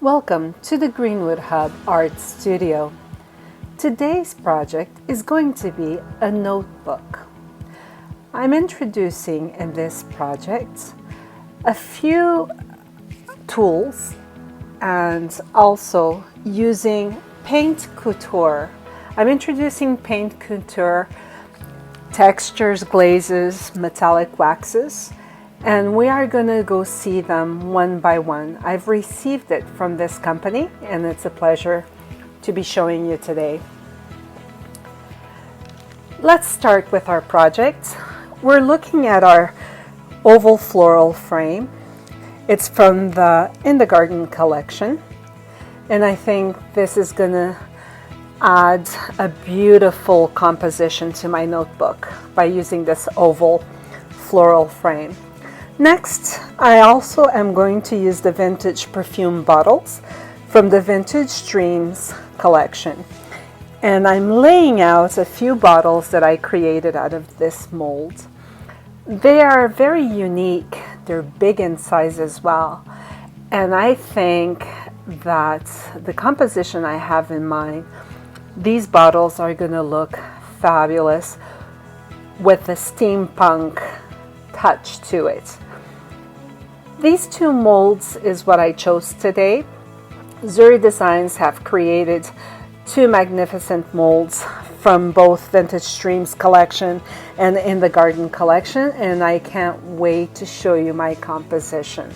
Welcome to the Greenwood Hub Art Studio. Today's project is going to be a notebook. I'm introducing in this project a few tools and also using Paint Couture. I'm introducing Paint Couture textures, glazes, metallic waxes, and we are going to go see them one by one. I've received it from this company and it's a pleasure to be showing you today. Let's start with our project. We're looking at our oval floral frame. It's from the In the Garden collection, and I think this is going to add a beautiful composition to my notebook by using this oval floral frame. Next, I also am going to use the vintage perfume bottles from the Vintage Dreams collection. And I'm laying out a few bottles that I created out of this mold. They are very unique. They're big in size as well. And I think that the composition I have in mind, these bottles are going to look fabulous with a steampunk touch to it. These two molds is what I chose today. Zuri Designs have created two magnificent molds from both Vintage Dreams collection and In the Garden collection, and I can't wait to show you my composition.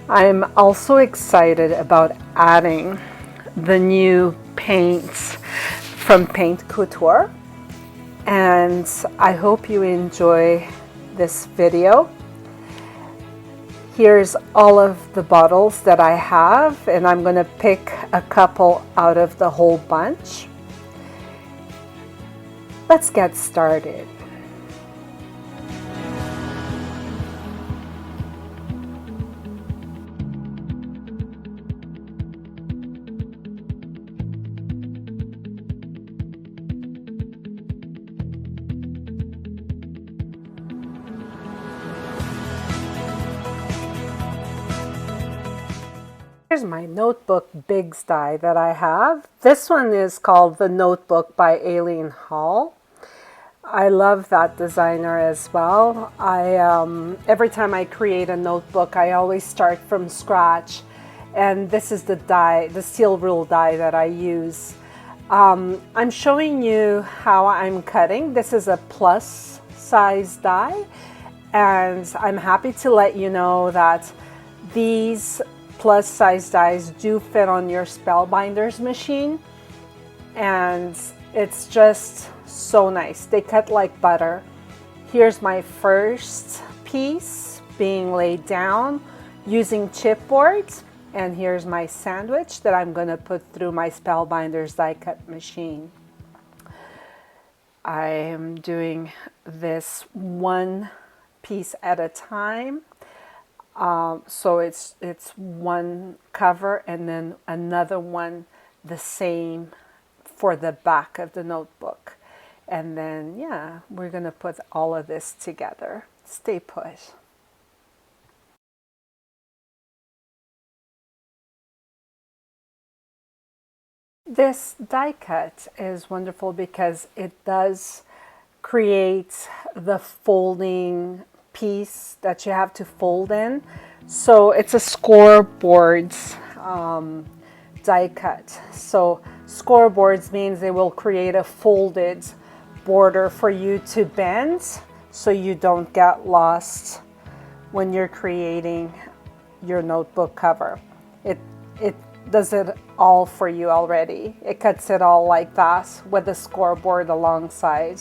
I'm also excited about adding the new paints from Paint Couture, and I hope you enjoy this video. Here's all of the bottles that I have, and I'm going to pick a couple out of the whole bunch. Let's get started. Here's my notebook Bigs die that I have. This one is called The Notebook by Aileen Hall. I love that designer as well. Every time I create a notebook, I always start from scratch. And this is the die, the steel rule die that I use. I'm showing you how I'm cutting. This is a plus size die. And I'm happy to let you know that these plus size dies do fit on your Spellbinders machine, and it's just so nice. They cut like butter. Here's my first piece being laid down using chipboard, and here's my sandwich that I'm going to put through my Spellbinders die cut machine. I am doing this one piece at a time. So it's one cover and then another one the same for the back of the notebook. And then, yeah, we're going to put all of this together. Stay put. This die cut is wonderful because it does create the folding piece that you have to fold in. So it's a scoreboards die cut. So scoreboards means they will create a folded border for you to bend so you don't get lost when you're creating your notebook cover. It does it all for you already. It cuts it all like that with the scoreboard alongside.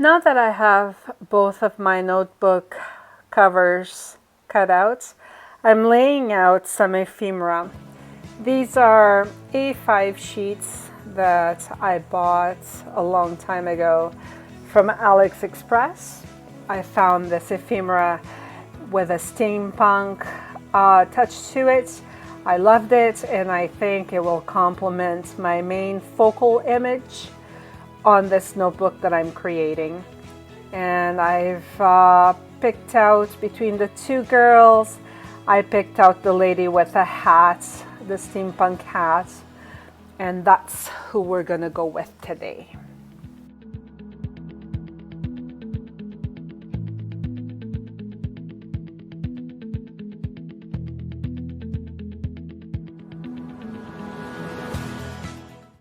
Now that I have both of my notebook covers cut out, I'm laying out some ephemera. These are A5 sheets that I bought a long time ago from AliExpress. I found this ephemera with a steampunk touch to it. I loved it, and I think it will complement my main focal image on this notebook that I'm creating. And I've picked out between the two girls, I picked out the lady with a hat, the steampunk hat, and that's who we're gonna go with today.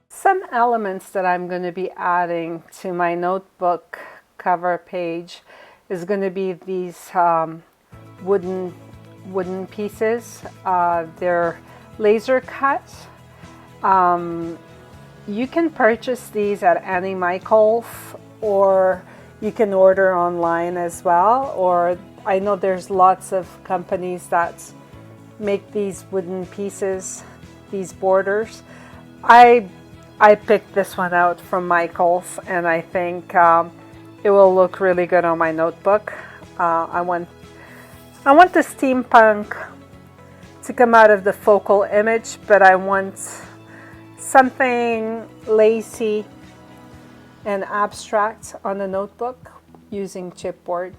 Some elements that I'm going to be adding to my notebook cover page is going to be these wooden pieces. They're laser cut. You can purchase these at any Michaels, or you can order online as well, or I know there's lots of companies that make these wooden pieces, these borders. I picked this one out from Michaels, and I think it will look really good on my notebook. I want the steampunk to come out of the focal image, but I want something lacy and abstract on the notebook using chipboard,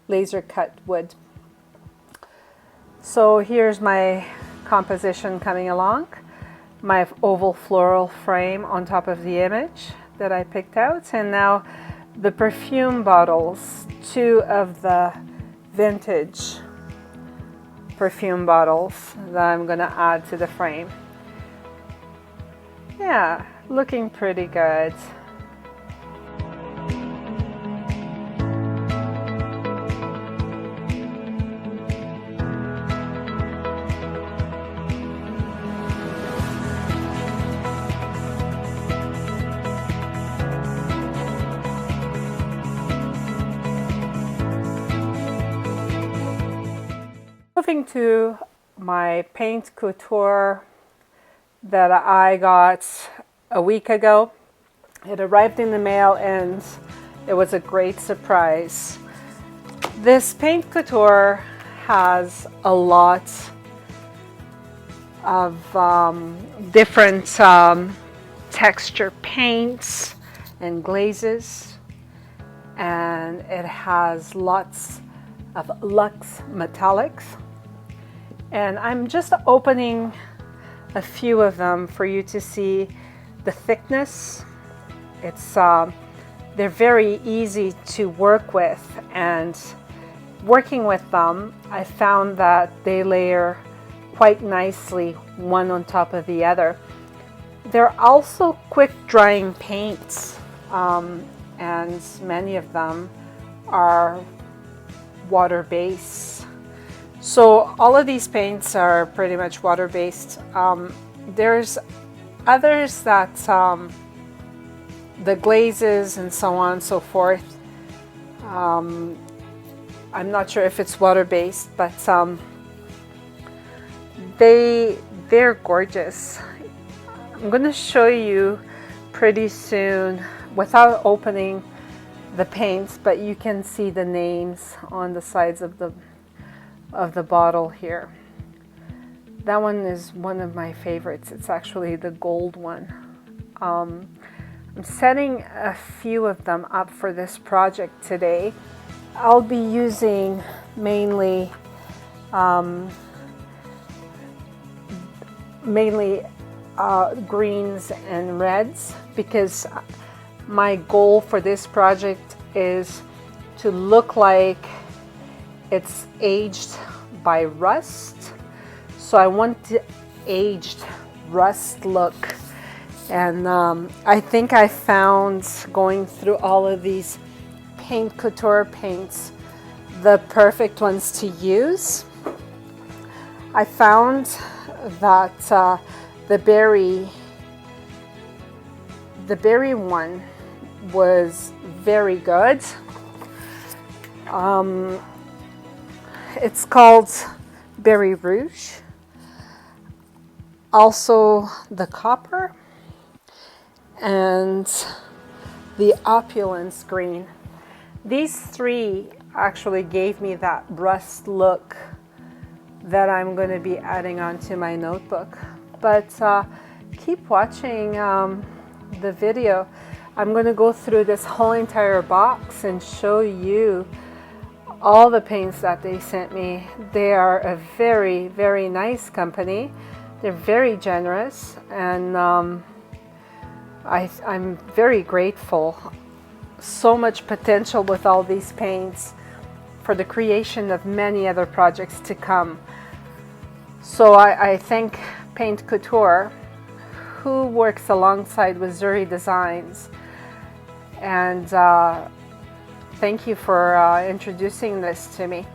laser cut wood. So here's my composition coming along. My oval floral frame on top of the image that I picked out, and now the perfume bottles, two of the vintage perfume bottles that I'm gonna add to the frame. Yeah, looking pretty good. Moving to my paint couture that I got a week ago. It arrived in the mail and it was a great surprise. This paint couture has a lot of different texture paints and glazes, and it has lots of luxe metallics. And I'm just opening a few of them for you to see the thickness. They're very easy to work with, and working with them, I found that they layer quite nicely one on top of the other. They're also quick drying paints, and many of them are water-based. So all of these paints are pretty much water-based. There's others that the glazes and so on and so forth, I'm not sure if it's water-based, but they're gorgeous. I'm going to show you pretty soon without opening the paints, but you can see the names on the sides of the bottle here. That one is one of my favorites. It's actually the gold one. I'm setting a few of them up for this project today. I'll be using mainly greens and reds, because my goal for this project is to look like it's aged by rust. So I want the aged rust look. And I think I found, going through all of these paint couture paints, the perfect ones to use. I found that the berry one was very good. It's called Berry Rouge. Also the Copper and the Opulence Green. These three actually gave me that rust look that I'm going to be adding onto my notebook. But keep watching the video. I'm going to go through this whole entire box and show you all the paints that they sent me. They are a very, very nice company. They're very generous, and I'm very grateful. So much potential with all these paints for the creation of many other projects to come. So I thank Paint Couture, who works alongside with Zuri Designs, and thank you for introducing this to me.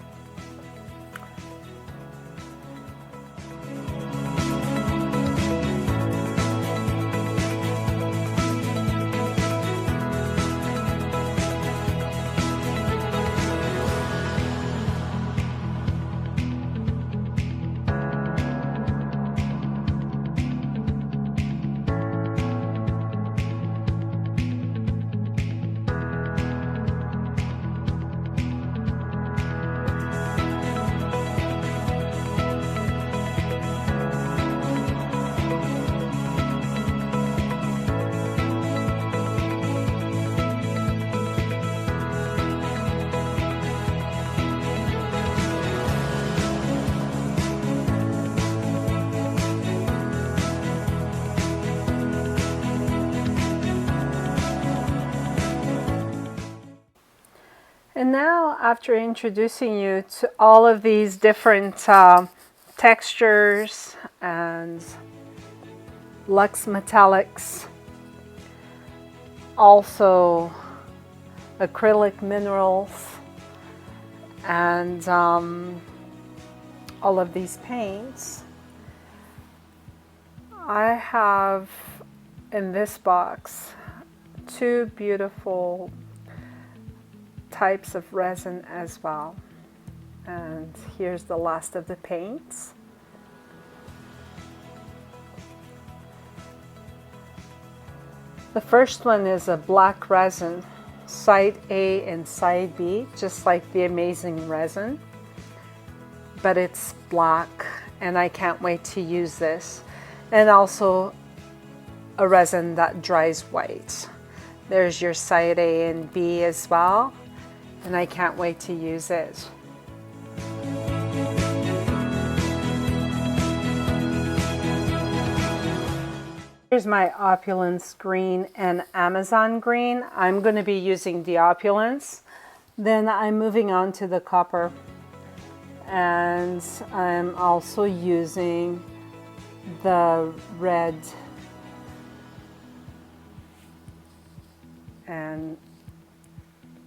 And now, after introducing you to all of these different textures and luxe metallics, also acrylic minerals, and all of these paints, I have in this box two beautiful types of resin as well. And here's the last of the paints. The first one is a black resin, side A and side B, just like the Amazing Resin, but it's black, and I can't wait to use this. And also a resin that dries white. There's your side A and B as well, and I can't wait to use it. Here's my Opulence green and Amazon green. I'm going to be using the Opulence. Then I'm moving on to the Copper. And I'm also using the red. And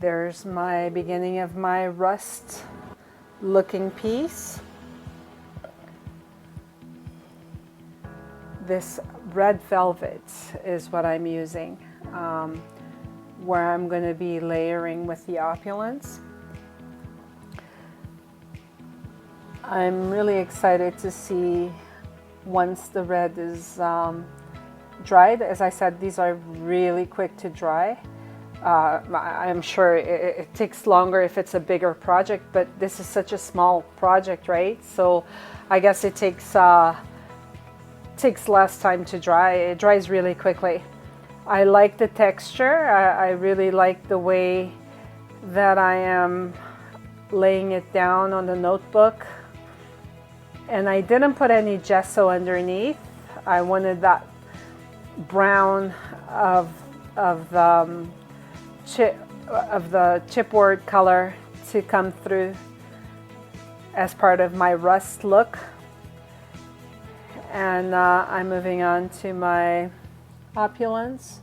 there's my beginning of my rust looking piece. This red velvet is what I'm using, where I'm going to be layering with the Opulence. I'm really excited to see once the red is dried. As I said, these are really quick to dry. I'm sure it takes longer if it's a bigger project, but this is such a small project, right? So I guess it takes less time to dry. It dries really quickly. I like the texture. I really like the way that I am laying it down on the notebook. And I didn't put any gesso underneath. I wanted that brown of the chipboard color to come through as part of my rust look. And I'm moving on to my Opulence.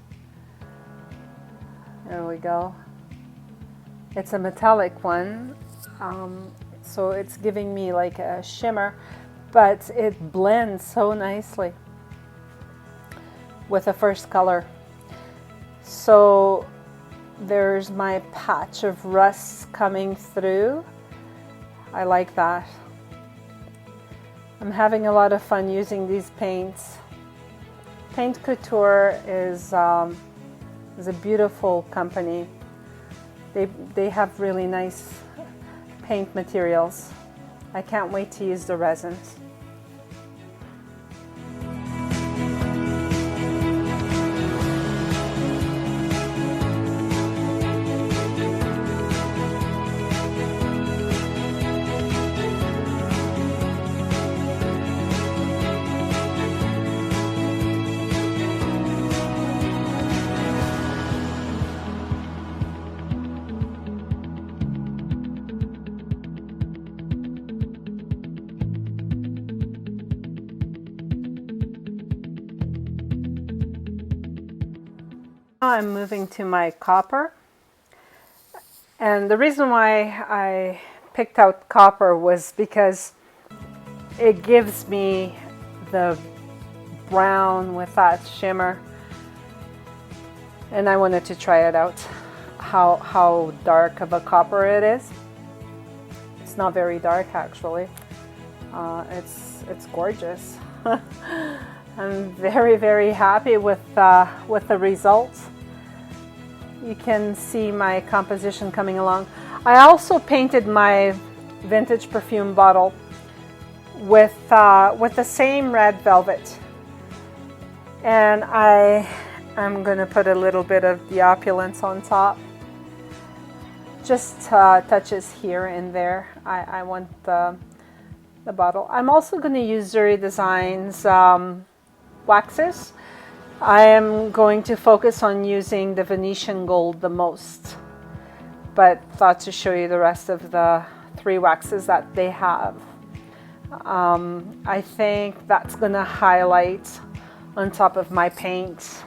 There we go. It's a metallic one, so it's giving me like a shimmer, but it blends so nicely with the first color. So There's my patch of rust coming through. I like that. I'm having a lot of fun using these paints. Paint Couture is a beautiful company. They have really nice paint materials. I can't wait to use the resins. I'm moving to my copper, and the reason why I picked out copper was because it gives me the brown with that shimmer, and I wanted to try it out, how dark of a copper it is. It's not very dark actually. It's gorgeous. I'm very, very happy with the results. You can see my composition coming along. I also painted my vintage perfume bottle with the same red velvet, and I'm going to put a little bit of the Opulence on top. Just touches here and there. I want the bottle. I'm also going to use Zuri Designs waxes. I am going to focus on using the Venetian gold the most, but thought to show you the rest of the 3 waxes that they have. I think that's going to highlight on top of my paint.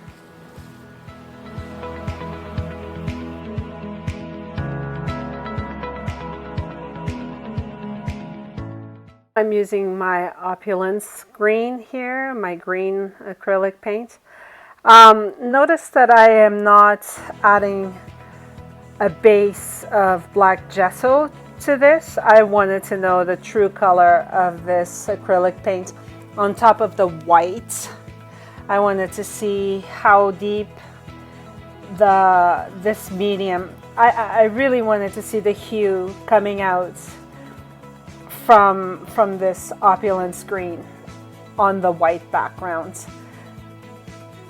I'm using my Opulence green here, my green acrylic paint. Notice that I am not adding a base of black gesso to this. I wanted to know the true color of this acrylic paint on top of the white. I wanted to see how deep this medium, I really wanted to see the hue coming out from this Opulence green on the white background.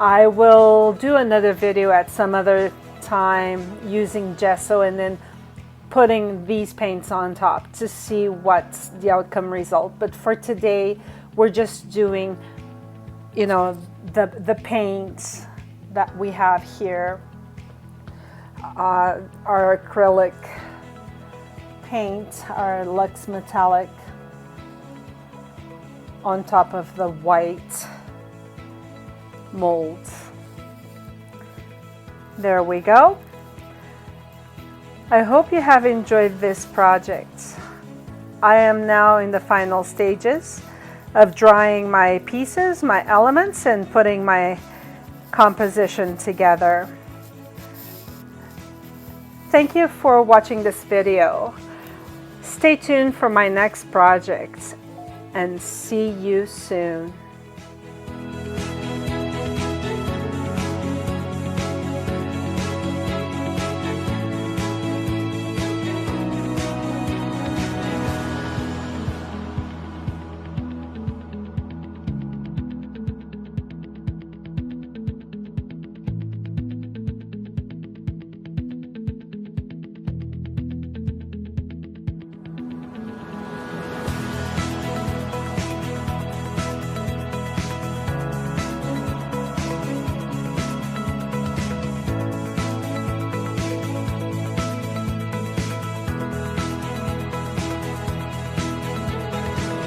I will do another video at some other time using gesso and then putting these paints on top to see what's the outcome result. But for today, we're just doing, you know, the paints that we have here. Our acrylic paint, our Luxe Metallic on top of the white molds. There we go. I hope you have enjoyed this project. I am now in the final stages of drying my pieces, my elements, and putting my composition together. Thank you for watching this video. Stay tuned for my next project and see you soon.